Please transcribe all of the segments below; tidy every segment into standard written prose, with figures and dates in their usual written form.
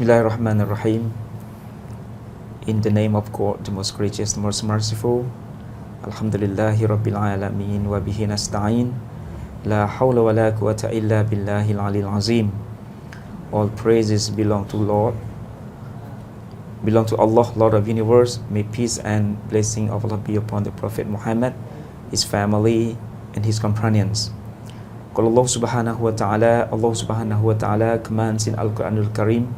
Bismillahirrahmanirrahim. In the name of God, the most gracious, the most merciful. Alhamdulillahi Rabbil Alameen wa bihi nasta'in. La hawla wa la quwwata illa billahil aliyil azim. All praises belong to Allah, Lord of universe. May peace and blessing of Allah be upon the Prophet Muhammad, his family and his companions. Allah subhanahu wa ta'ala commands in Al-Quranul Karim,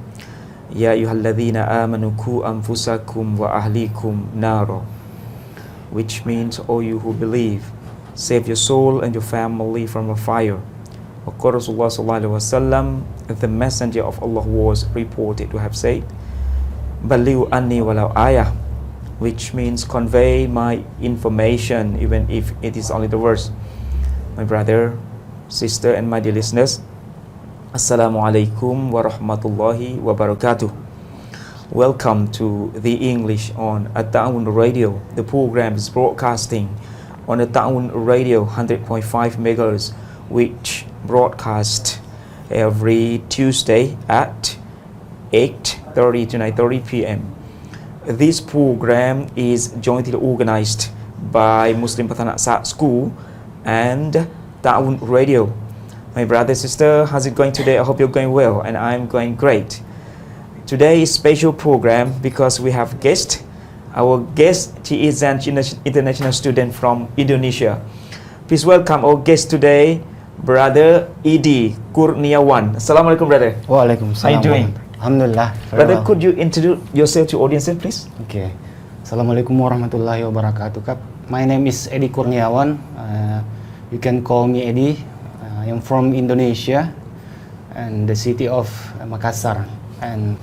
Ya ayyuhalladhina amanu ku anfusakum wa ahlikum naro, which means, O you who believe, save your soul and your family from a fire. Of course, Rasulullah sallallahu alaihi wasallam, the messenger of Allah, was reported to have said, Ballighu anni walau ayah, which means convey my information even if it is only the verse. My brother, sister and my dear listeners, Assalamu alaikum wa rahmatullahi wa barakatuh. Welcome to the English on At-Ta'awun Radio. The program is broadcasting on At-Ta'awun Radio 100.5 MHz, which broadcast every Tuesday at 8:30 to 9:30 p.m. This program is jointly organized by Muslim Pathanak School and Ta'awun Radio. My brother, sister, how's it going today? I hope you're going well, and I'm going great. Today is special program because we have guest. Our guest, he is an international student from Indonesia. Please welcome our guest today, Brother Edi Kurniawan. Assalamualaikum, brother. Waalaikumsalam. How are you doing? Alhamdulillah. Brother, well. could you introduce yourself to audience, please? Okay. Assalamualaikum warahmatullahi wabarakatuh. My name is Edi Kurniawan. You can call me Edi. I am from Indonesia and the city of Makassar. And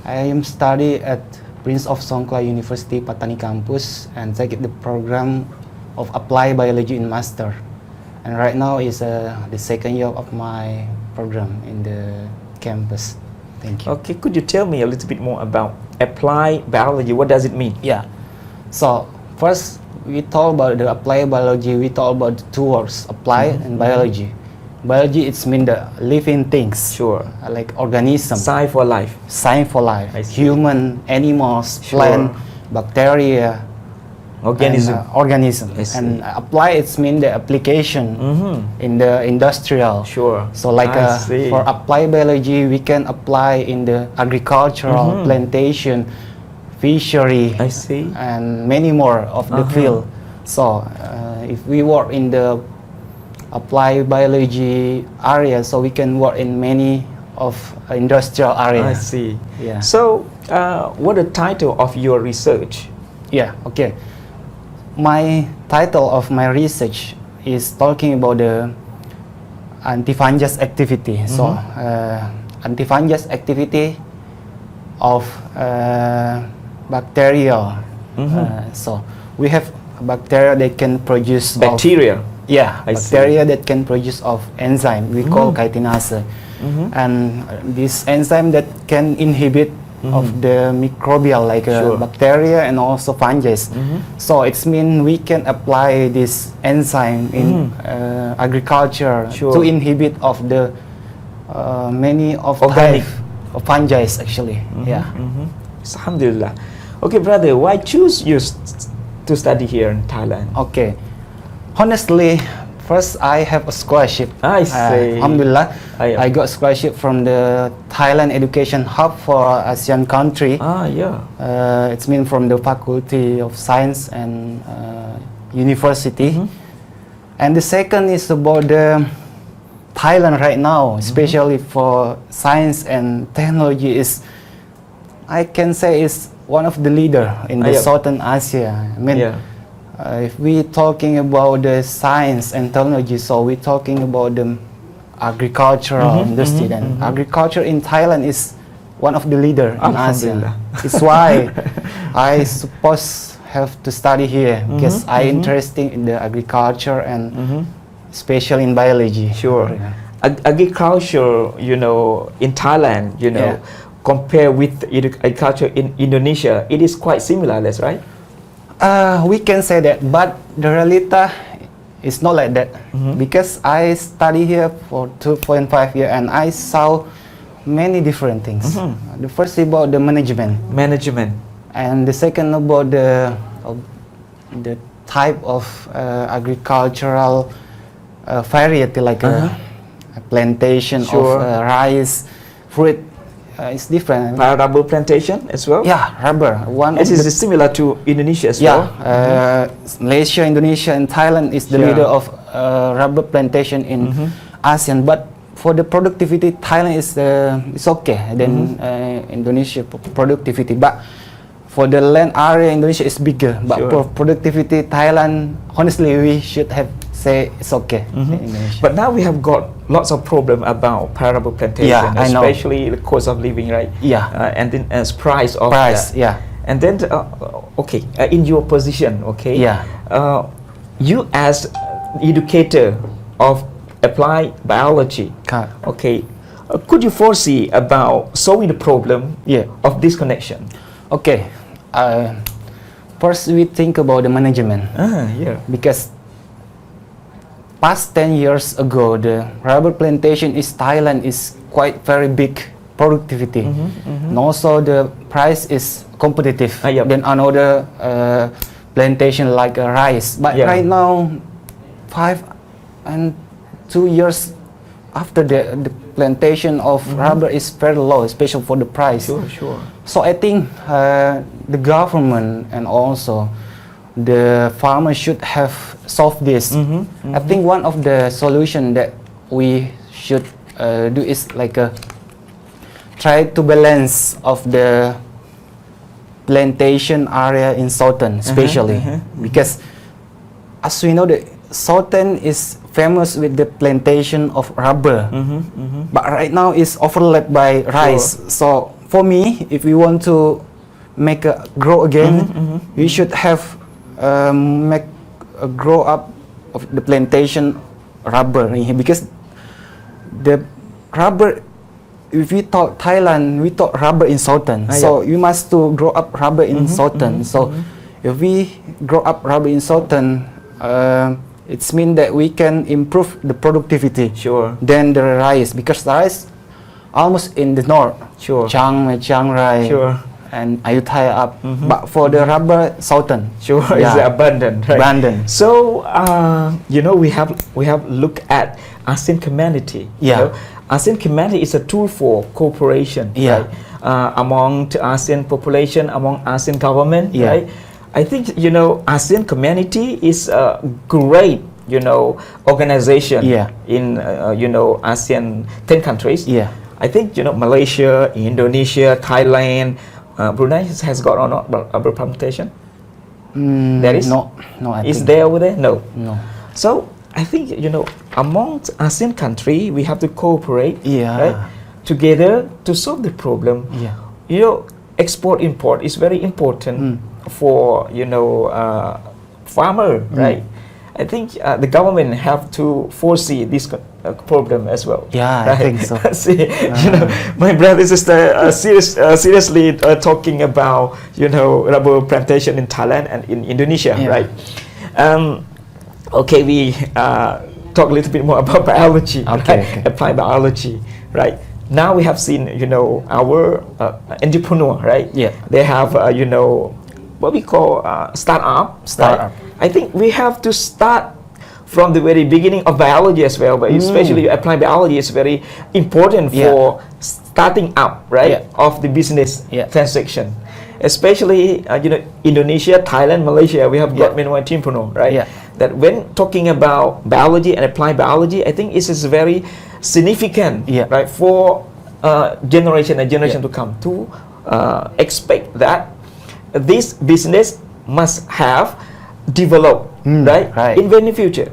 I am study at Prince of Songkla University Patani Campus and take the program of Applied Biology in Master. And right now is the second year of my program in the campus. Thank you. Okay, could you tell me a little bit more about applied biology? What does it mean? Yeah. So first we talk about the applied biology. We talk about the two words, applied and biology. Biology, it's mean the living things. Sure. Like organism. Science for life. Science for life. Human, animals, plant, bacteria, organism. And apply, it's mean the application in the industrial. Sure. So like for applied biology, we can apply in the agricultural, plantation, fishery, and many more of the field. So if we work in the applied biology area, so we can work in many of industrial areas. I see. Yeah. So what the title of your research? Yeah, okay. My title of my research is talking about the antifungus activity. So antifungus activity of bacteria. So we have bacteria that can produce bacteria. Bacteria that can produce of enzyme we call chitinase, and this enzyme that can inhibit of the microbial like bacteria and also fungi. So it's mean we can apply this enzyme in agriculture to inhibit of the many of organic of fungi actually. Alhamdulillah. Okay, brother, why choose you to study here in Thailand? Okay, honestly, first I have a scholarship. I see. Alhamdulillah, I got scholarship from the Thailand Education Hub for ASEAN country. It's mean from the Faculty of Science and University. And the second is about the Thailand right now, especially for science and technology, is I can say is one of the leader in the Southern Asia. I mean, if we talking about the science and technology, so we're talking about the agricultural industry. And agriculture in Thailand is one of the leader in Asia. It's why I suppose have to study here because I interested in the agriculture and especially in biology. Sure. Agriculture, in Thailand, compare with agriculture in Indonesia, it is quite similar, that's right? We can say that, but the reality is not like that. Because I study here for 2.5 years and I saw many different things. The first about the management. Management. And the second about the type of agricultural variety, like a plantation of rice, fruit. It's different. Rubber plantation as well? Yeah, rubber. It is similar to Indonesia as well? Malaysia, Indonesia and Thailand is the leader of rubber plantation in ASEAN. But for the productivity, Thailand is okay than Indonesia productivity. But for the land area, Indonesia is bigger. But for productivity, Thailand, honestly, we should have say it's okay. But now we have got lots of problem about rubber plantation, especially the cost of living, right? And then as price of that. And then in your position, you as educator of applied biology, could you foresee about solving the problem of disconnection? First we think about the management. Because past 10 years ago, the rubber plantation in Thailand is quite very big productivity. And also the price is competitive than another plantation like rice. But right now, 5 and 2 years after the plantation of rubber is very low, especially for the price. So I think the government and also the farmer should have solved this. I think one of the solution that we should do is like try to balance of the plantation area in Southern, especially because as we know, the Southern is famous with the plantation of rubber, but right now it's overlapped by rice. So for me, if we want to make a grow again, we should have make a grow up of the plantation rubber, because the rubber, if we talk Thailand, we talk rubber in Southern, so you must to grow up rubber in Southern. So if we grow up rubber in Southern, it's mean that we can improve the productivity than the rice, because the rice almost in the north, Chiang Rai, and Ayutthaya up, but for the rubber Southern, it's abundant, right? Abundant. So we have looked at ASEAN community. ASEAN community is a tool for cooperation, right? Among the ASEAN population, among ASEAN government, right? I think ASEAN community is a great organization in ASEAN 10 countries. I think Malaysia, Indonesia, Thailand, Brunei has got or not rubber plantation? There is? No. Is there over there? No. So I think among ASEAN country we have to cooperate, right, together to solve the problem. Export import is very important for farmer, right? I think the government have to foresee this problem as well. Right? I think so. See, my brother and sister seriously talking about rubber plantation in Thailand and in Indonesia, right? We talk a little bit more about biology, applied biology, right? Now we have seen our entrepreneur, right? They have what we call startup. Right? I think we have to start from the very beginning of biology as well, but especially applied biology is very important for starting up, right, of the business transaction. Especially Indonesia, Thailand, Malaysia, we have got many entrepreneurs, right? That when talking about biology and applied biology, I think it is very significant, right, for generation to come to expect that this business must have developed, right, in the future.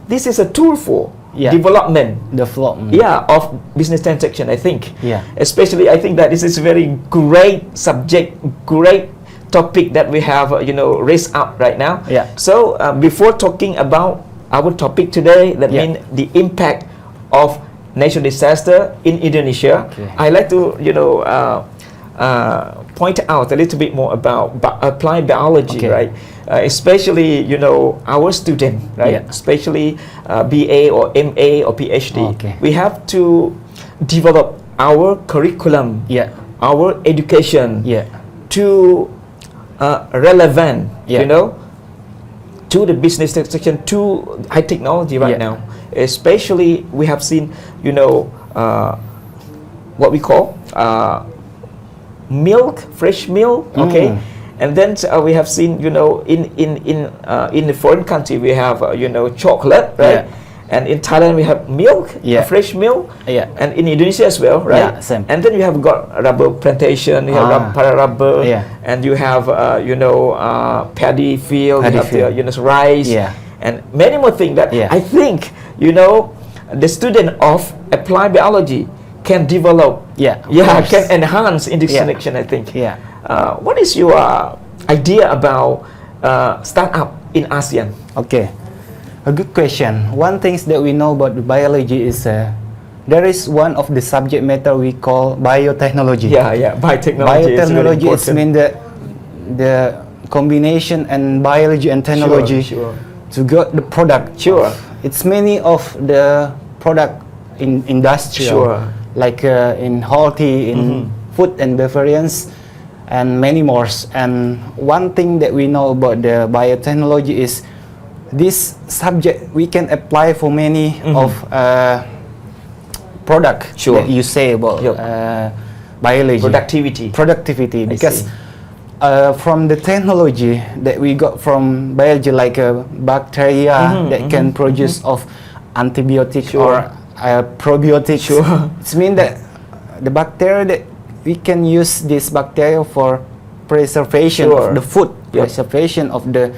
This is a tool for development of business transaction, I think. Especially I think that this is a very great subject, great topic that we have raised up right now. So before talking about our topic today, that means the impact of natural disaster in Indonesia, I like to point out a little bit more about applied biology, right? Especially our student, right? Especially BA or MA or PhD. We have to develop our curriculum, Yeah. our education Yeah. to relevant, Yeah. you know, to the business section, to high technology right Yeah. now. Especially we have seen, you know, what we call milk, fresh milk, okay. And then we have seen, you know, in the foreign country we have, you know, chocolate, right? Yeah. And in Thailand we have milk, Yeah. fresh milk. Yeah. And in Indonesia as well, right? Yeah, same. And then you have got rubber plantation, you have para rubber, Yeah. and you have, you know, paddy field, Paddy you have field. you know, rice, Yeah. and many more things that Yeah. I think, you know, the student of applied biology can develop, Yeah, of yeah, course. can enhance in this Yeah. selection, I think. Yeah. What is your idea about startup in ASEAN? Okay, a good question. One thing that we know about biology is there is one of the subject matter we call biotechnology. Yeah, biotechnology. Biotechnology is mean the combination and biology and technology Sure. to get the product. Sure. It's many of the product in industrial, Sure. like in healthy, in food and beverage, and many more. And one thing that we know about the biotechnology is this subject we can apply for many of product Sure. that you say about Yep. biology. Productivity, I because see. from the technology that we got from biology, like bacteria that can produce of antibiotic Sure. or probiotics. Sure. It means that the bacteria that we can use this bacteria for preservation Sure. of the food, Yep. preservation of the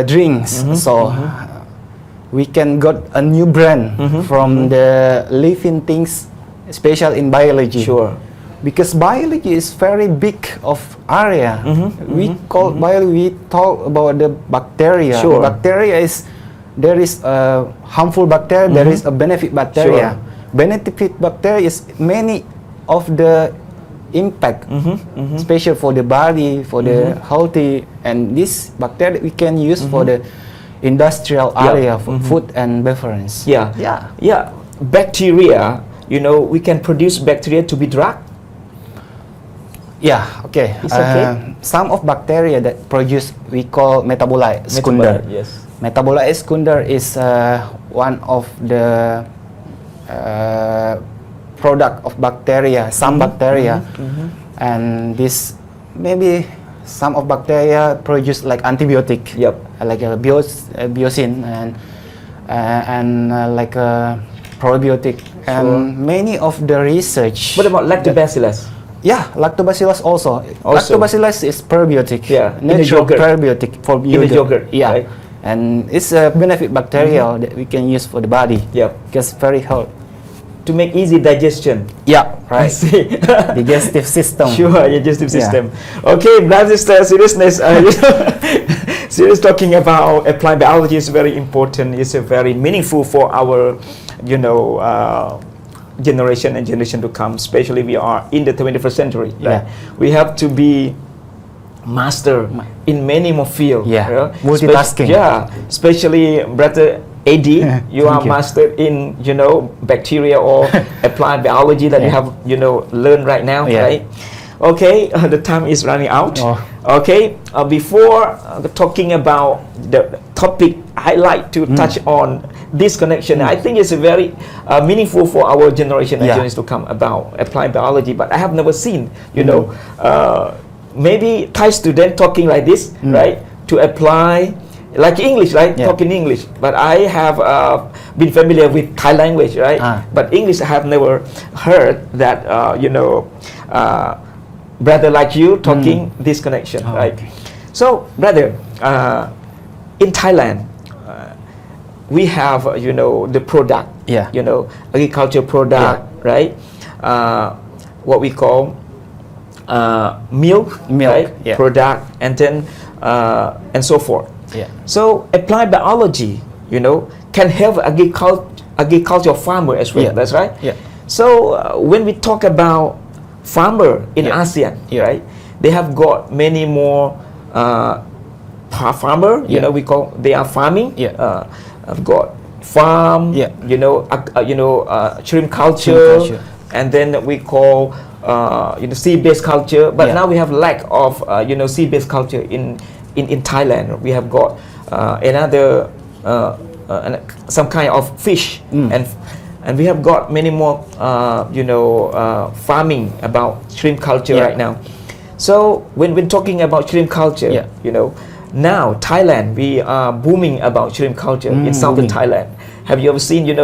drinks. So we can got a new brand from the living things, especially in biology. Sure. Because biology is very big of area. We call biology. We talk about the bacteria. Sure. Bacteria is there is a harmful bacteria. There is a benefit bacteria. Sure. Benefit bacteria is many of the impact, especially for the body, for the healthy, and this bacteria we can use for the industrial area for food and beverage. Yeah. Bacteria, you know, we can produce bacteria to be drug. Yeah, okay. It's okay. Some of bacteria that produce we call metabolite secundary. Yes. Metabolite secundary is one of the product of bacteria, some bacteria, and this maybe some of bacteria produce like antibiotic, like a biocin and like a probiotic, and many of the research. What about lactobacillus? Yeah, lactobacillus also. Lactobacillus is probiotic. Yeah, natural probiotic for in the yogurt. Yeah, right? And it's a benefit bacteria that we can use for the body. Yeah, because very hard to make easy digestion. Yeah, right. I see. Digestive system. Sure, digestive system. Okay, brothers, seriousness. Serious talking about applied biology is very important. It's very meaningful for our, you know, generation and generation to come. Especially we are in the 21st century. Right? We have to be master in many more fields. Multitasking. Especially brother AD, you are master in, you know, bacteria or applied biology that you have, you know, learned right now, right? Okay, the time is running out. Okay, before talking about the topic, I like to touch on this connection. I think it's a very meaningful for our generation and generations to come about applied biology. But I have never seen, you know, maybe Thai student talking like this, right? To apply. Like English, right? Talking English. But I have been familiar with Thai language, right? But English I have never heard that, you know, brother like you talking this connection, right? Okay. So, brother, in Thailand, we have, you know, the product, you know, agriculture product, right? What we call milk, right? Product, and then and so forth. So applied biology, you know, can help agricultural farmer as well. That's right. So when we talk about farmer in ASEAN, right, they have got many more farmer. You know, we call they are farming. I've got farm. You know, shrimp culture, and then we call sea-based culture. But now we have lack of sea-based culture in Thailand. We have got another some kind of fish, and we have got many more farming about shrimp culture right now. So when talking about shrimp culture, now Thailand, we are booming about shrimp culture in southern Thailand. Have you ever seen, in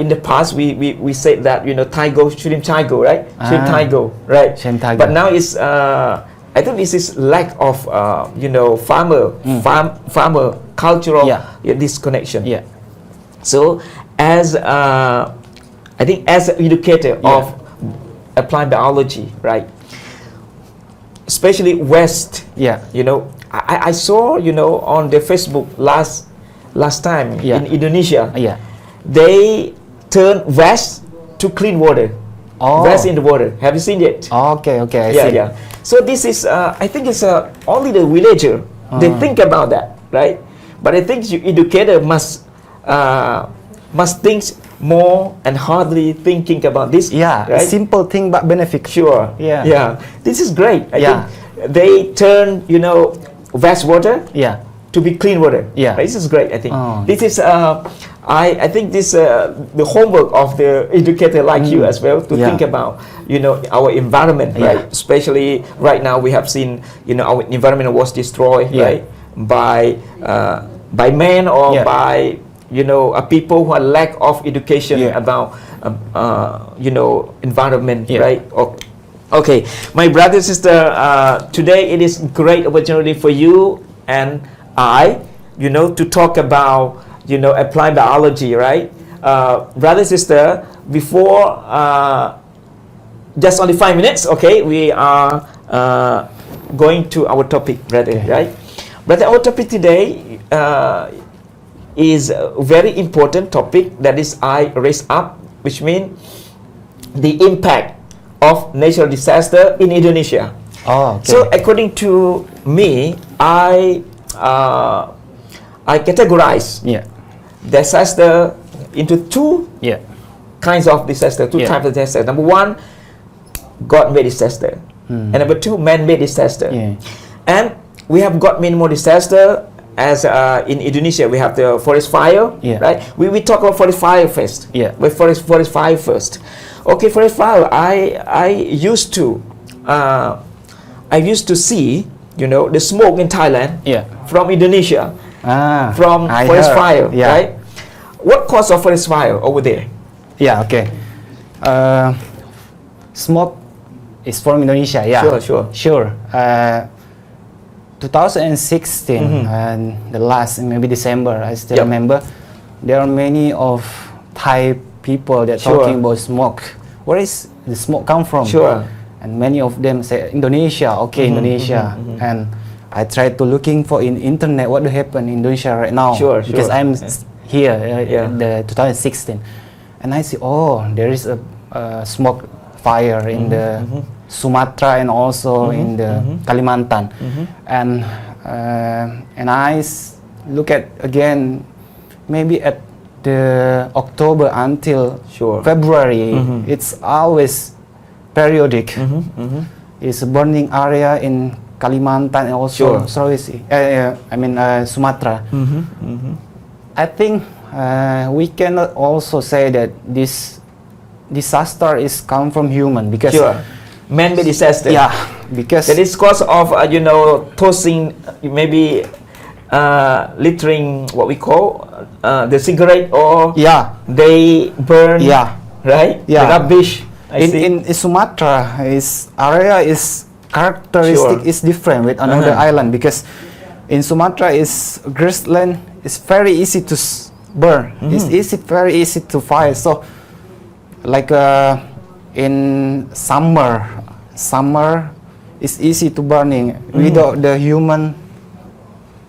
the past we said that, Thaigo, shrimp Thaigo, right? Shrimp Thaigo, right? Shrimp Thaigo. But now it's, I think this is lack of, farmer cultural disconnection. Yeah. So as, I think as an educator of applied biology, right? Especially West, I saw, on the Facebook last time in Indonesia, they turn West to clean water. West in the water. Have you seen it? Okay, I see. So this is, I think it's only the villager. They think about that, right? But I think you educator must think more and hardly thinking about this. Right? Simple thing but benefit. Sure. This is great. I think they turn, West water to be clean water. This is great. I think this is I think this the homework of the educator like you as well to think about our environment, right? Especially right now we have seen our environment was destroyed right by man or by people who are lack of education about environment, right? Okay, my brother and sister, today it is great opportunity for you and I, to talk about, applied biology, right? Brother and sister, before just only 5 minutes, okay, we are going to our topic, brother, right? Brother, our topic today is a very important topic that is I raised up, which means the impact of natural disaster in Indonesia. So according to me, I categorize disaster into two kinds of disaster, two types of disaster. Number one, God-made disaster, and number two, man-made disaster. And we have got many more disaster. As in Indonesia, we have the forest fire, right? We talk about forest fire first. Forest fire first. Okay, forest fire. I used to see, the smoke in Thailand from Indonesia, from forest fire, right? What cause of forest fire over there? Smoke is from Indonesia. Sure. 2016 and the last maybe December, I still remember there are many of Thai people that talking about smoke. Where is the smoke come from? And many of them say Indonesia. Indonesia. And I tried to looking for in internet what happened in Indonesia right now because I'm here the 2016 and I see there is a smoke fire in the Sumatra and also in the Kalimantan, and I look at again maybe at the October until February. It's always periodic. It's a burning area in Kalimantan and also Sulawesi. Sumatra. I think we cannot also say that this disaster is come from human because man-made disaster. Because that is cause of tossing, maybe littering, what we call the cigarette, or they burn, right? The rubbish. In Sumatra, area is characteristic is different with another island because in Sumatra is grassland. It's very easy to burn. It's very easy to fire. So like in summer it's easy to burning without the human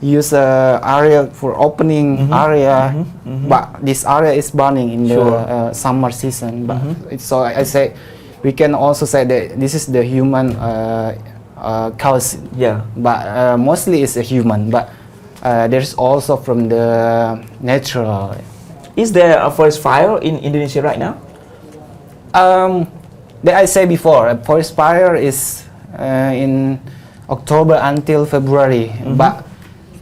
use area for opening area, but this area is burning in the summer season. But so I say we can also say that this is the human cause. But mostly it's a human. But there's also from the natural. Is there a forest fire in Indonesia right now? that I say before, forest fire is in October until February, but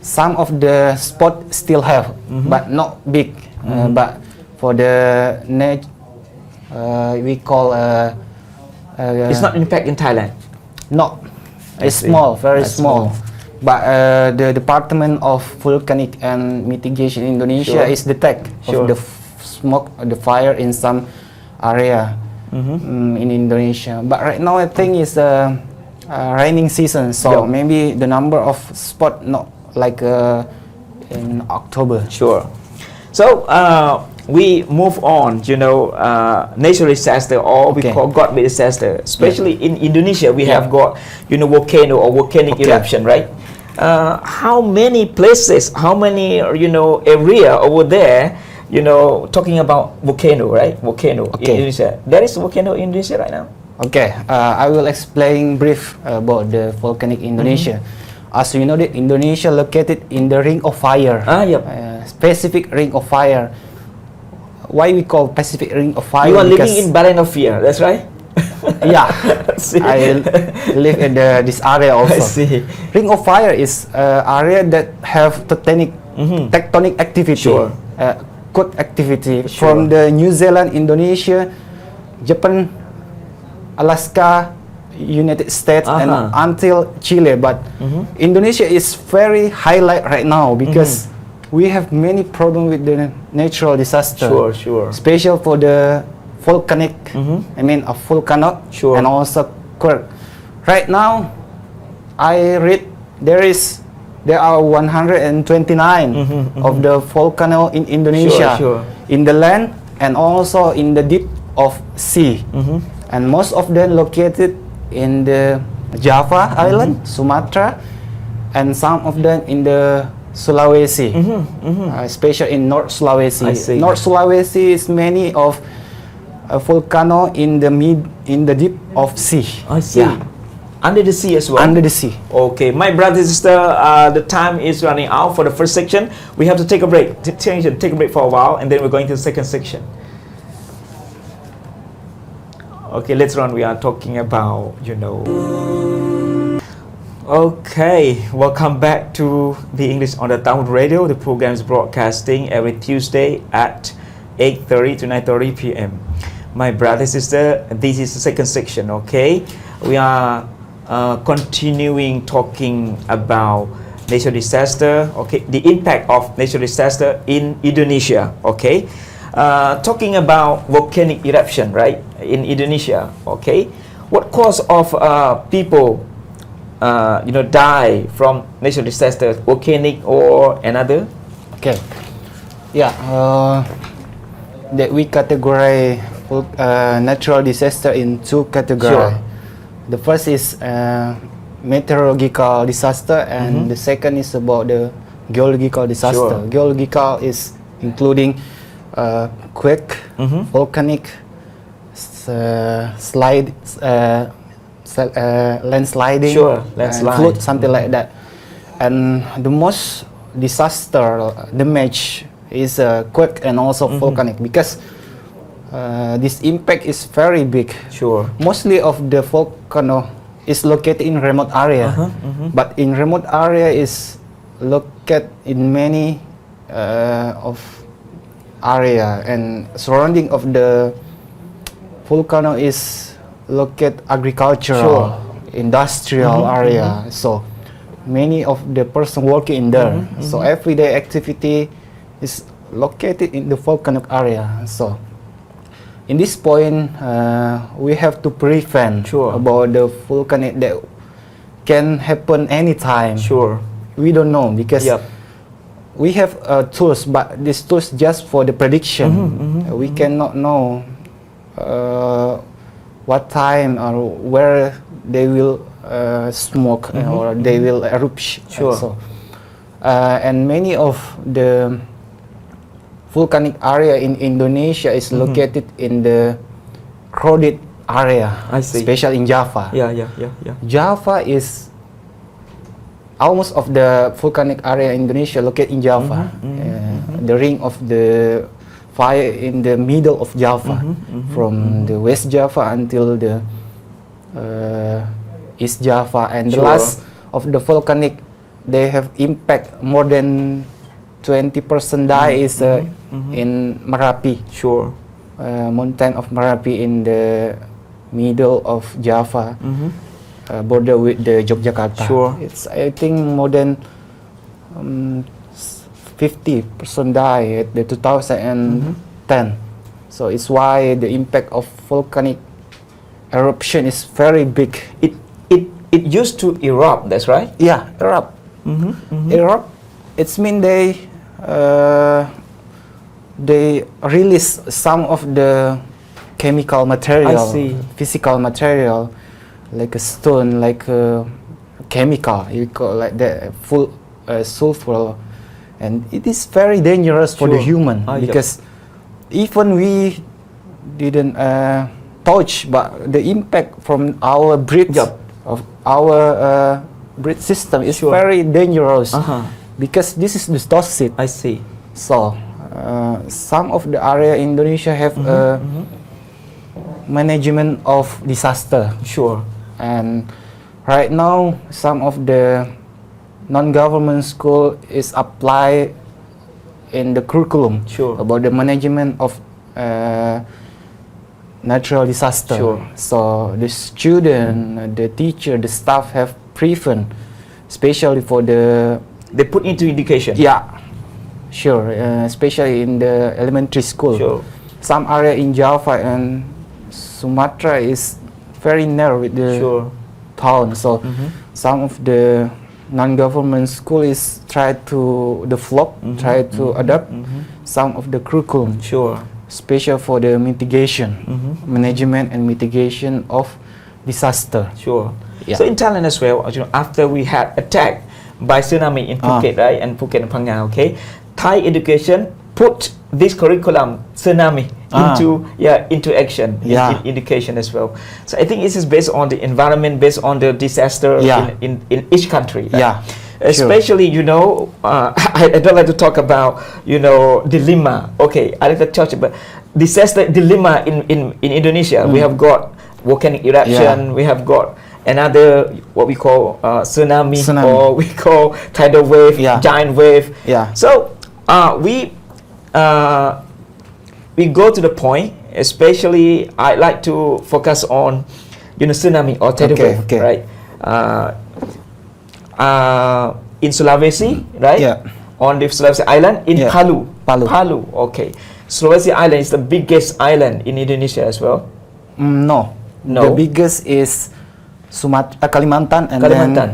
some of the spot still have, but not big. But for the we call it's not impact in Thailand. No, it's small, very small. But the Department of Volcanic and Mitigation in Indonesia is detect of the smoke, the fire in some area in Indonesia. But right now I think it's raining season, so maybe the number of spot not like in October. Sure. So we move on, natural disaster, or we call God-made disaster. Especially in Indonesia, we have got, volcano or volcanic eruption, right? How many places, how many, area over there, talking about volcano, right? Volcano in Indonesia. There is a volcano in Indonesia right now. Okay, I will explain brief about the volcanic Indonesia. As you know, that Indonesia located in the Ring of Fire. Specific Ring of Fire. Why we call Pacific Ring of Fire? You are living in Barren of Fear, that's right? Yeah, I live in this area also. I see. Ring of Fire is area that have tectonic activity, good activity from the New Zealand, Indonesia, Japan, Alaska, United States, and until Chile. But Indonesia is very highlight right now because we have many problems with the natural disaster. Special for the volcanic, I mean a volcano, and also quake. Right now, I read there are 129 of the volcano in Indonesia, in the land and also in the deep of sea, and most of them located in the Java Island, Sumatra, and some of them in the Sulawesi, especially in North Sulawesi. North Sulawesi is many of a volcano in the deep of sea. I see. Under the sea as well? Under the sea. Okay, my brother and sister, the time is running out for the first section. We have to take a break. Take a break for a while, and then we're going to the second section. Okay, later on we are talking about, Okay, welcome back to the English on the Town Radio. The program is broadcasting every Tuesday at 8:30 to 9:30 p.m. My brother and sister, this is the second section, okay? We are continuing talking about natural disaster, okay? The impact of natural disaster in Indonesia, okay? Talking about volcanic eruption, right? In Indonesia, okay? What cause of people die from natural disaster, volcanic or another? Okay. Yeah. That we categorize natural disaster in two categories. The first is meteorological disaster, and the second is about the geological disaster. Geological is including quake, volcanic, landsliding, flood, something like that. And the most disaster damage is quake and also volcanic, because this impact is very big. Mostly of the volcano is located in remote area, but in remote area is located in many of area, and surrounding of the volcano is located agricultural, industrial area. So many of the person working in there. So everyday activity is located in the volcanic area. So in this point, we have to prevent about the volcanic that can happen anytime. We don't know because we have tools, but this tools just for the prediction. We cannot know what time or where they will smoke or they will erupt. And many of the volcanic area in Indonesia is located in the crowded area, especially in Java. Java is almost of the volcanic area in Indonesia located in Java. The ring of the fire in the middle of Java, from the West Java until the East Java, and the last of the volcanic, they have impact more than 20% die is in Merapi. Sure. Mountain of Merapi in the middle of Java, border with the Yogyakarta. Sure. It's, I think, more than 50% die at the 2010. So it's why the impact of volcanic eruption is very big. It used to erupt. That's right. Yeah, erupt. Erupt. It's mean they release some of the chemical material, physical material, like a stone, like a chemical, you call like that, full sulfur, and it is very dangerous for the human, because even we didn't touch, but the impact from our breath, of our breath system is very dangerous, because this is the toxic. I see. So some of the area in Indonesia have management of disaster. Sure. And right now, some of the non-government school is apply in the curriculum about the management of natural disaster. Sure. So the student, the teacher, the staff have prevent, especially for the. They put into education. Yeah, sure. Especially in the elementary school. Sure. Some area in Java and Sumatra is very narrow with the town. So some of the non-government school is try to develop, try to adapt some of the curriculum. Sure. Special for the mitigation, management and mitigation of disaster. Sure. Yeah. So in Thailand as well, you know, after we had attack by tsunami in Phuket, right, and Phuket and Phang Nga, okay, Thai education put this curriculum tsunami into action in education as well. So I think this is based on the environment, based on the disaster in each country. Right? Yeah. Especially, you know, I don't like to talk about, you know, dilemma. Okay, I like to touch about disaster dilemma in Indonesia. We have got volcanic eruption. We have got another what we call tsunami, or we call tidal wave, giant wave. Yeah. So we go to the point. Especially, I like to focus on, you know, tsunami or tidal wave, right? In Sulawesi, right? Yeah. On the Sulawesi Island, in Palu. Okay. Sulawesi Island is the biggest island in Indonesia as well. No. The biggest is Kalimantan and then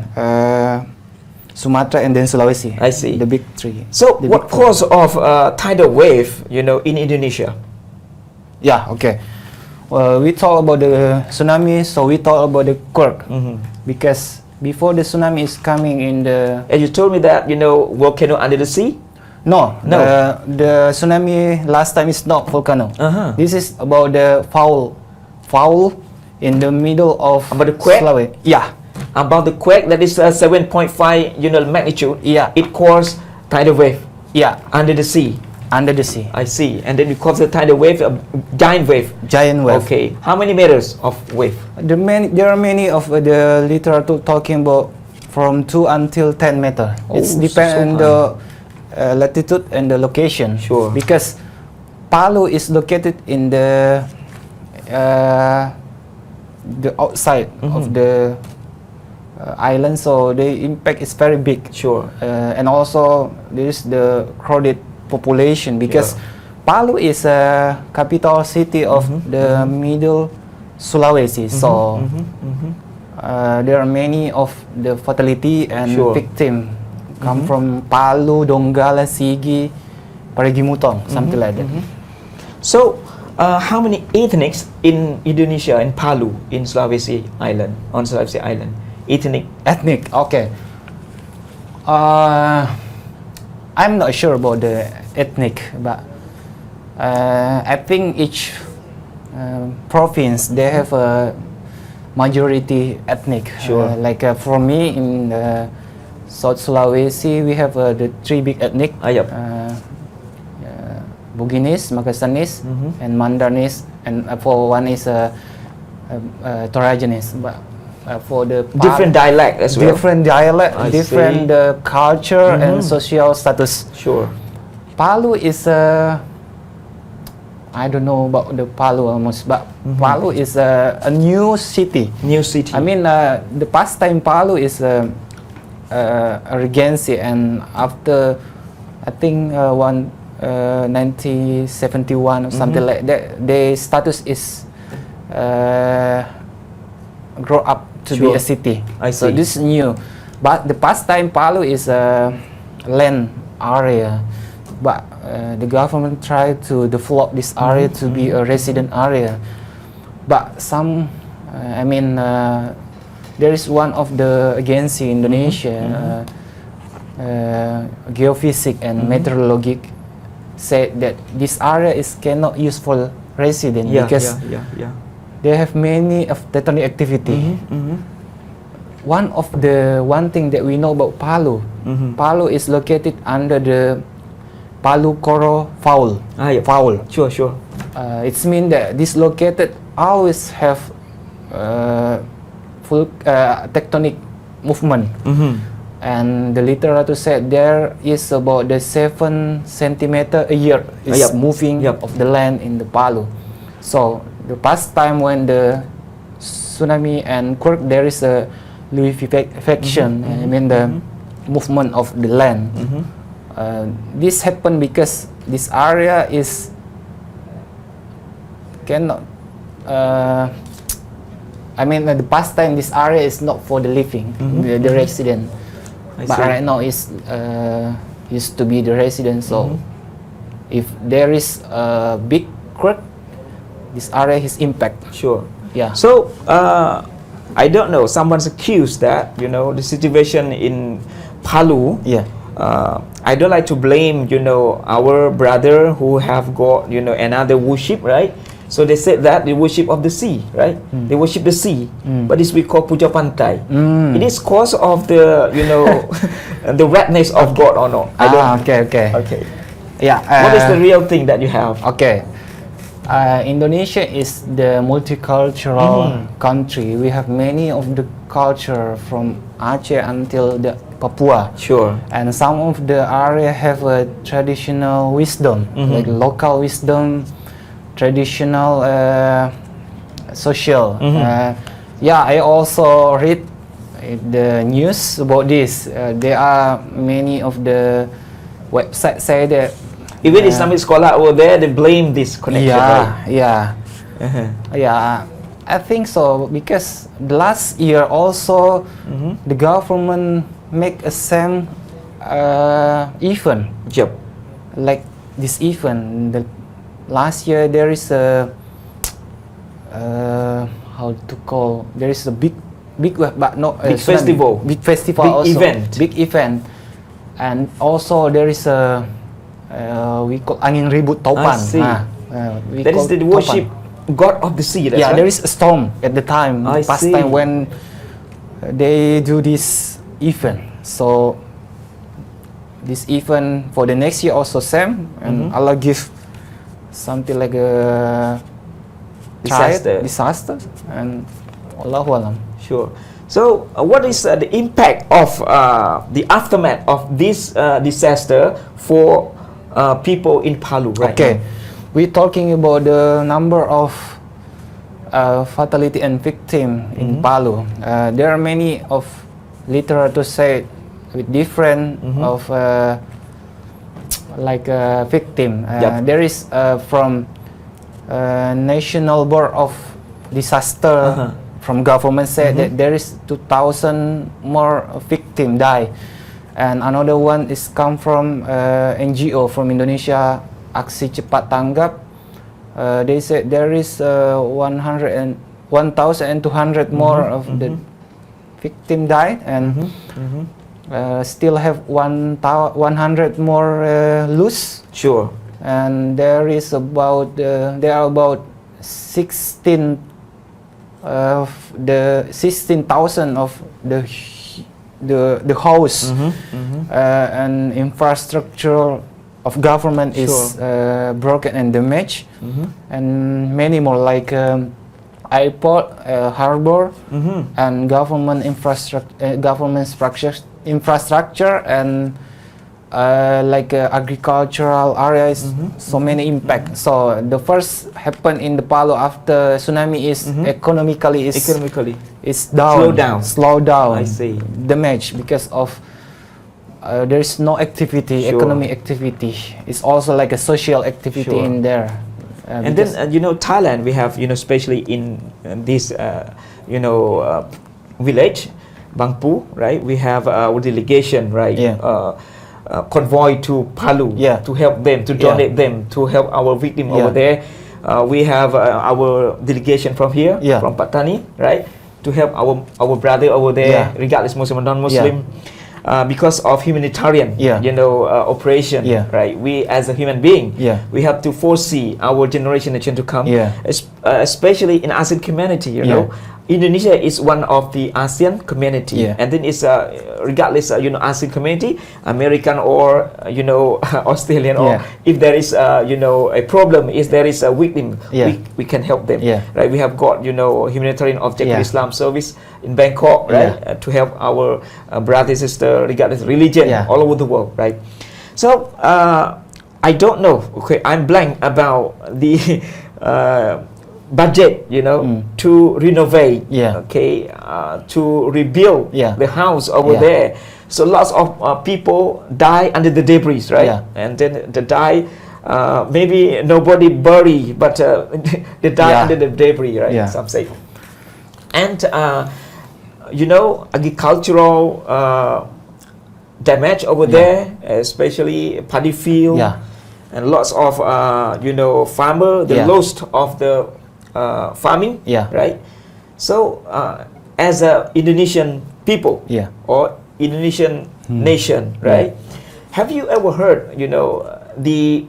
Sumatra and then Sulawesi. I see. The big three. So, what cause of tidal wave, you know, in Indonesia? Yeah. Okay. We talk about the tsunami, so we talk about the quake, because before the tsunami is coming in the. And you told me that, you know, volcano under the sea. No. The tsunami last time is not volcano. This is about the foul in the middle of. About the quake. Sulawesi. Yeah. About the quake that is 7.5, you know, magnitude. Yeah. It caused tidal wave. Yeah. Under the sea. Under the sea. I see. And then it caused the tidal wave, a giant wave. Giant wave. Okay. How many meters of wave? There are many of the literature talking about from 2 until 10 meter. It depends on the latitude and the location. Sure. Because Palu is located in the outside of the island, so the impact is very big. Sure. And also there is the crowded population, because Palu is a capital city of the middle Sulawesi. So there are many of the fatality and victim come from Palu, Donggala, Sigi, Parigi Mutong, something like that. So how many ethnics in Indonesia, in Palu, in Sulawesi Island, on Sulawesi Island? Ethnic. Okay. I'm not sure about the ethnic, but I think each province they have a majority ethnic. Sure. Like for me in South Sulawesi, we have the 3 big ethnic. Buginese, Makassanese, and Mandarinese, and for one is Torajanese. But for the different dialect as well. Different dialect, different culture and social status. Sure. Palu is I don't know about the Palu almost, but Palu is a new city. New city. I mean, the past time Palu is a regency, and after I think 1971 or something like that, the status is grow up to be a city. So this is new, but the past time Palu is a land area, but the government tried to develop this area to be a resident area. But some, I mean, there is one of the agency in Indonesia, geophysics and meteorology, said that this area is cannot use for resident because they have many of tectonic activity. One thing that we know about Palu, Palu is located under the Palu Coral Fault. Fault. Sure. It means that this located always have full tectonic movement. And the literature said there is about the 7 centimeter a year is moving of the land in the Palu. So the past time when the tsunami and quake, there is a liquefaction. I mean the movement of the land. This happened because this area is cannot. I mean the past time this area is not for the living, the resident. But right now it's used to be the resident. So if there is a big quake, this area has impact. Sure. Yeah. So I don't know. Someone's accused that the situation in Palu. Yeah. I don't like to blame our brother who have got another worship, right? So they said that they worship of the sea, right? They worship the sea, but this we call puja pantai. It is cause of the the redness of God or not? I don't. Okay. Yeah. What is the real thing that you have? Okay. Indonesia is the multicultural country. We have many of the culture from Aceh until the Papua. Sure. And some of the area have a traditional wisdom, like local wisdom, traditional social. I also read the news about this. There are many of the websites say that even Islamic scholar over there, they blame this connection. Yeah. I think so because the last year also the government make a same event. Yep. Like this event, the last year there is a how to call? There is a big but not big festival. Big festival. Big also. event. Big event, and also there is a we call angin ribut topan. I see. That is the worship god of the sea. That's right? There is a storm at the time. Past time when they do this event. So this event for the next year also same, and Allah give something like a disaster, and Allahu Alam. Sure. So what is the impact of the aftermath of this disaster for people in Palu right now? We're talking about the number of fatality and victim in Palu. There are many of literature say with different of victim. There is from National Board of Disaster from government said that there is 2,000 more victim die, and another one is come from NGO from Indonesia, Aksi Cepat Tanggap. They said there is 1,200 more of the victim died, and still have 100 more loose. Sure. And there is about there are about 16,000 of the house and infrastructure of government is broken and damaged, and many more like airport, harbor, and government infrastructure, and like agricultural areas. So many impact. So the first happened in the Palu after tsunami is economically is down, slow down. I see. Damage because of there is no activity, economic activity. It's also like a social activity in there. And then Thailand, we have especially in this village, Bangpu, right? We have our delegation, right? Convoy to Palu to help them, to donate them, to help our victim over there. We have our delegation from here, from Patani, right? To help our brother over there, regardless Muslim or non-Muslim. Because of humanitarian, operation, right? We as a human being, we have to foresee our generation to come, especially in ASEAN community. You know, Indonesia is one of the ASEAN community, and then it's regardless, ASEAN community, American or Australian, or if there is a problem, if there is a victim, we can help them, right? We have got humanitarian objective Islam service in Bangkok, right, to help our brothers and sisters regardless religion all over the world, right? So I don't know. Okay, I'm blank about the budget, to renovate, to rebuild the house over there. So lots of people die under the debris, right? And then they die. Maybe nobody bury, but they die under the debris, right? Some say. And agricultural damage over there, especially paddy field, and lots of farmer, the lost of the farming, right? So as a Indonesian people or Indonesian nation, right? Have you ever heard the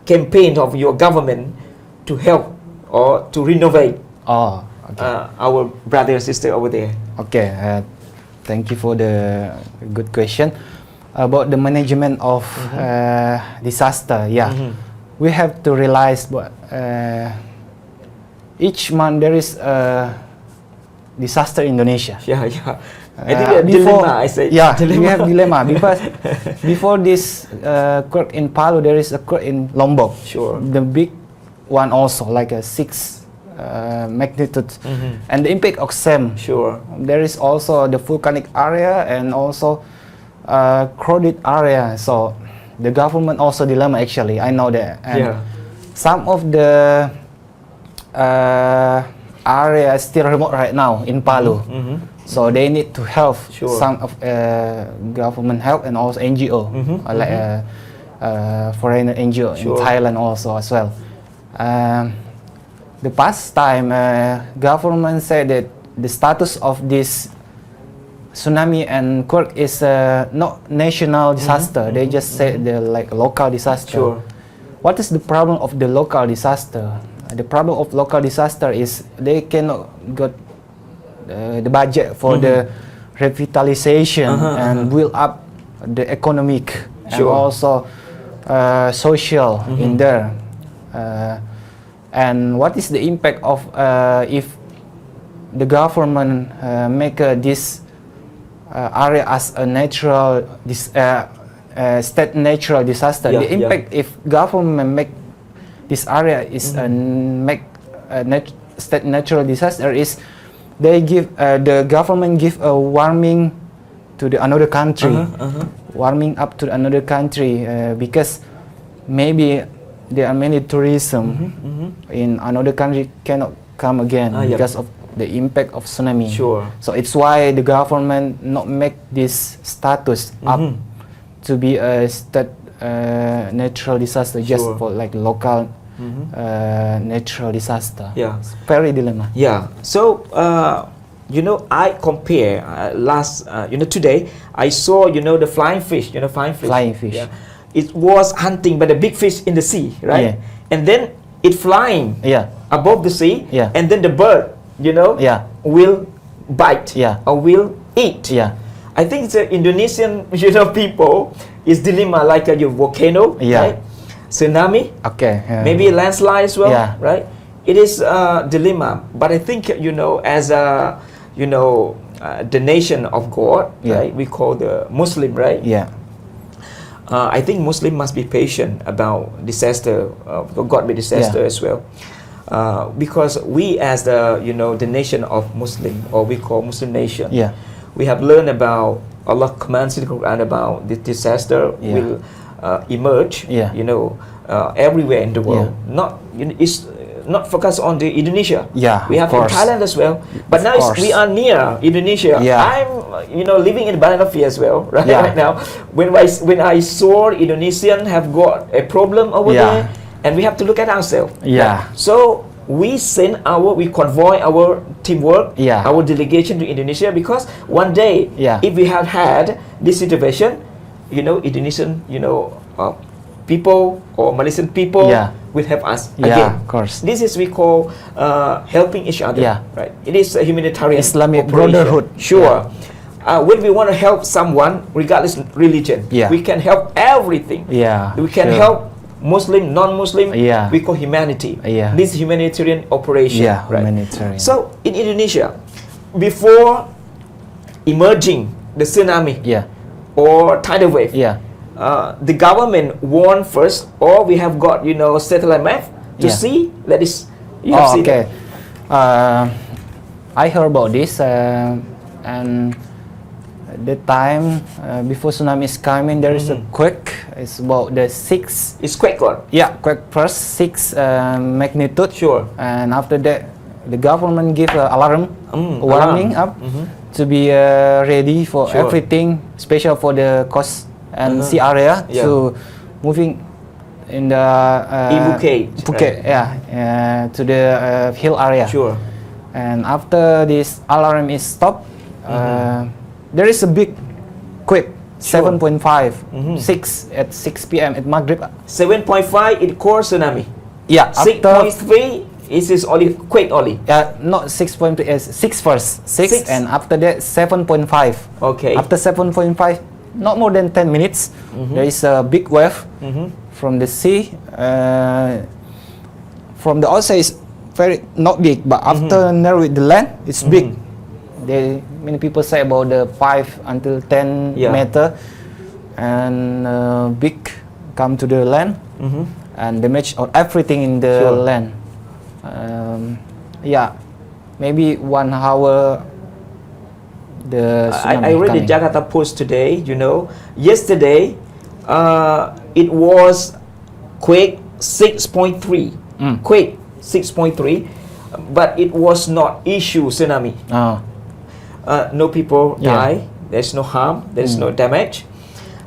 campaign of your government to help or to renovate our brother and sister over there? Okay, thank you for the good question about the management of disaster. We have to realize each month there is a disaster in Indonesia. I think dilemma. I say dilemma. We have dilemma because before this quake in Palu, there is a quake in Lombok. The big one also, like a 6 magnitude, and the impact of same. There is also the volcanic area and also crowded area. So the government also dilemma actually. I know that. And some of the area is still remote right now in Palu. So they need to help some of government help and also NGO, like foreign NGO in Thailand also as well. The past time, government said that the status of this tsunami and quake is not national disaster. They just said they're like local disaster. What is the problem of the local disaster? The problem of local disaster is they cannot get the budget for the revitalization and build up the economic and also social in there. And what is the impact of if the government make this area as a natural state natural disaster? The impact if government make this area is make state natural disaster is they give the government give a warming to the another country, warming up to another country because maybe there are many tourism in another country cannot come again because of the impact of tsunami. So it's why the government not make this status up to be a state natural disaster just for like local natural disaster. It's very dilemma. So I compare today I saw the flying fish. Flying fish. It was hunting by the big fish in the sea, right? And then it flying above the sea, and then the bird will bite or will eat. I think the Indonesian people It's dilemma like your volcano, right? Tsunami, okay, maybe landslide as well, yeah, right? It is a dilemma, but I think as a the nation of God, right? We call the Muslim, right? Yeah. I think Muslim must be patient about disaster, God-made disaster as well, because we as the nation of Muslim, or we call Muslim nation, we have learned about Allah commands in the Quran about this disaster will emerge, everywhere in the world. It's not focused on the Indonesia. We have in Thailand as well, but now we are near Indonesia. I'm living in Bangladesh as well, right? Right now, when I saw Indonesian have got a problem over there, and we have to look at ourselves. So we convoy our teamwork, our delegation to Indonesia, because one day, if we have had this situation, Indonesian, people or Malaysian people will help us again. Of course. This is we call helping each other, right? It is a humanitarian Islamic operation. brotherhood. Sure. When we want to help someone, regardless of religion, we can help everything. We can help Muslim, non-Muslim. We call humanity. This humanitarian operation. Right? Humanitarian. So in Indonesia, before emerging the tsunami or tidal wave, the government warned first, or we have got satellite map to see. That is, okay. I heard about this, and the time before tsunami is coming, there is a quake. It's about the 6. It's quake one. Quake first 6 magnitude. Sure. And after that, the government give alarm, warning up to be ready for everything, special for the coast and sea area, to moving in the Phuket, to the hill area. Sure. And after this alarm is stopped, there is a big quake, 7.5, 6 at 6 p.m. at Maghrib. 7.5 it calls tsunami. 6.3 is only quake only. Not 6.3, 6 first, 6, and after that 7.5. Okay. After 7.5, not more than 10 minutes, there is a big wave from the sea. From the outside is very not big, but after near with the land, it's big. Many people say about the 5 until 10 meter, and big come to the land and damage or everything in the land. Maybe 1 hour. I read the Jakarta Post today. Yesterday it was quake 6.3. Quake 6.3, but it was not issue tsunami. No people die. There's no harm. There's no damage.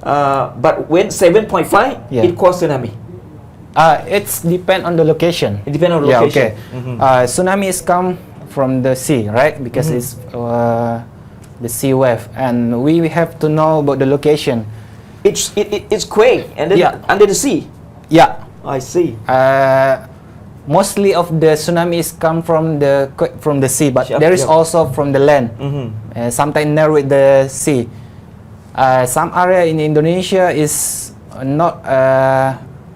But when 7.5, it caused tsunami. It's depend on the location. It depends on the location. Tsunami is come from the sea, right? Because it's the sea wave, and we have to know about the location. It's quake and then under the sea. I see. Mostly of the tsunami is come from the sea, but there is also from the land. Sometimes near with the sea. Some area in Indonesia is not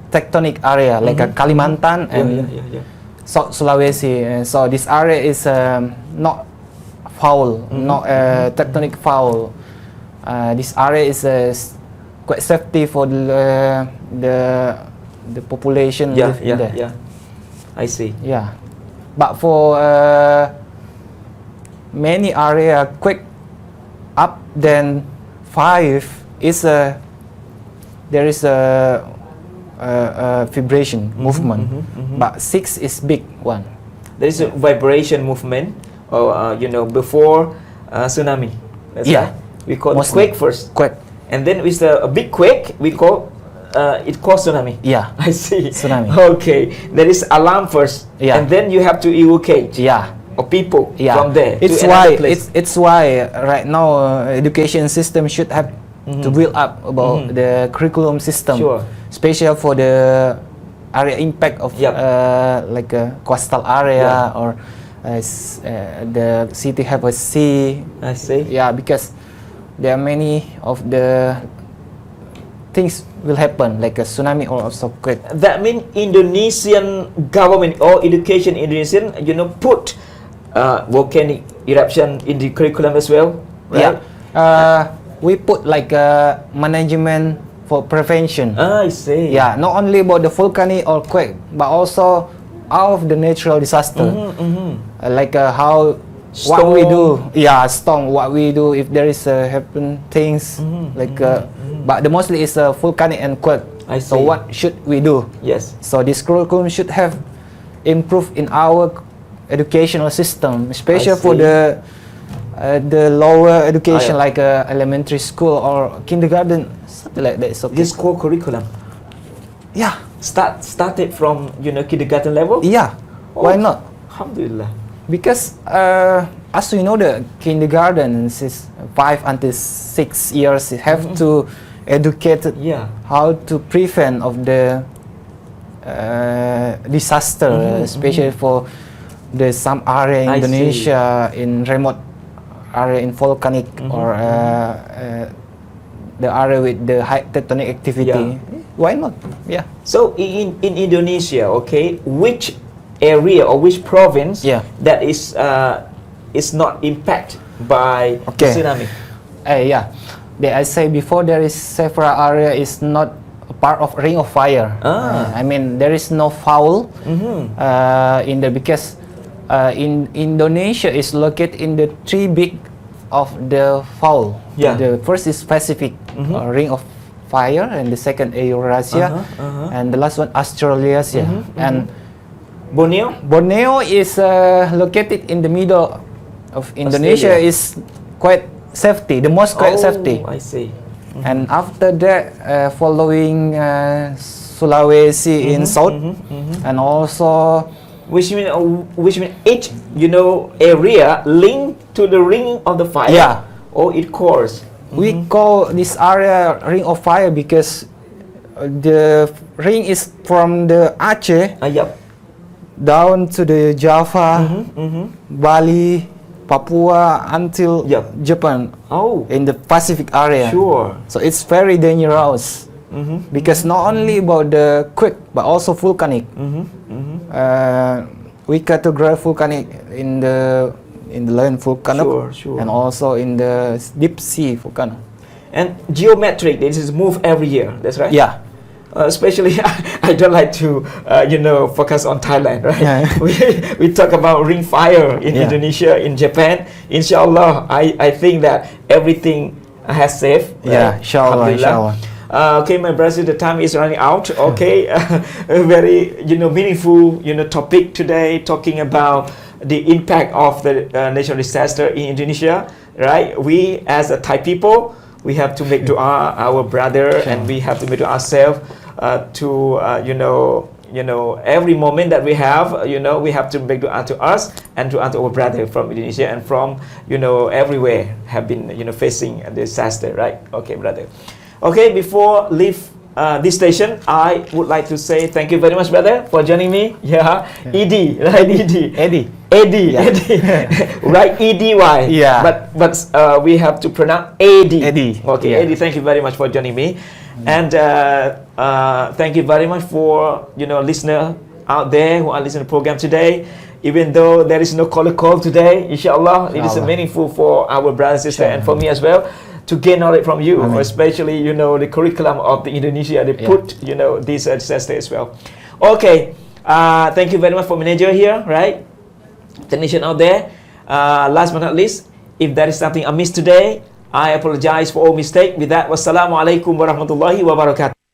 tectonic area, like a Kalimantan and South Sulawesi. So this area is not foul, not tectonic foul. This area is quite safety for the population live there. I see. But for many area quick up than 5 is there is a vibration movement, but 6 is big one. There is a vibration movement, or before tsunami. That's right. We call it quake first. Quake. And then with a big quake, we call it caused tsunami. I see. Tsunami. Okay. There is alarm first, and then you have to evacuate. Or people from there. It's why right now education system should have to build up about the curriculum system, especially for the area impact of like a coastal area or the city have a sea. I see. Because there are many of the things will happen, like a tsunami or also quake. That means Indonesian government or education Indonesian, put volcanic eruption in the curriculum as well, right? Yeah. We put like a management for prevention. I see. Yeah, not only about the volcanic or quake, but also all of the natural disaster. Like how Storm. what we do. Yeah, storm. What we do if there is happen things like. But the mostly is volcanic and quake. I see. So what should we do? Yes. So this curriculum should have improved in our educational system, especially for the lower education, like elementary school or kindergarten, something like that. So This core curriculum. Yeah. Started from kindergarten level. Yeah. Why not? Alhamdulillah. Because as we know, the kindergarten is 5 until 6 years. You have to educate how to prevent of the disaster, especially for the some area in Indonesia, in remote area in volcanic or the area with the high tectonic activity. Why not? Yeah. So in Indonesia, okay, which area or which province that is not impacted by tsunami? Yeah. I say before, there is several area is not a part of ring of fire. I mean there is no foul in there, because in Indonesia is located in the 3 big of the foul. The first is Pacific ring of fire, and the second Eurasia, and the last one Australasia. And Borneo is located in the middle of Indonesia. Is quite safety, the most quite safety. I see. And after that, following Sulawesi in south, and also which mean each area linked to the ring of the fire. Or it cores. We call this area ring of fire because the ring is from the Aceh down to the Java, Bali, Papua until Japan. In the Pacific area. So it's very dangerous because not only about the quake but also volcanic. We categorize volcanic in the land volcano and also in the deep sea volcano. And geometric, this is move every year. That's right. Yeah. Especially, I don't like to, focus on Thailand, right? Yeah. We talk about ring fire in Indonesia, in Japan. Inshallah, I think that everything has safe. Yeah, inshallah. Okay, my brother, the time is running out. Okay, a very meaningful topic today, talking about the impact of the natural disaster in Indonesia. Right? We as a Thai people, we have to make dua our brother, and we have to make dua ourselves to every moment that we have, we have to make dua to us and to our brother from Indonesia and from everywhere have been facing a disaster, right? Okay, brother. Okay, before leave this station, I would like to say thank you very much, brother, for joining me. Eddie, right? Eddie. Right? EDY. But we have to pronounce Eddie. Okay, Eddie, thank you very much for joining me. And thank you very much for listener out there who are listening to the program today. Even though there is no call today, inshallah, it is meaningful for our brothers and sisters and for me as well to gain knowledge from you, especially the curriculum of the Indonesia. They put this disaster as well. Okay, thank you very much for manager here, right? Technician out there. Last but not least, if there is something amiss today, I apologize for all mistake. With that, wassalamu alaikum warahmatullahi wabarakatuh.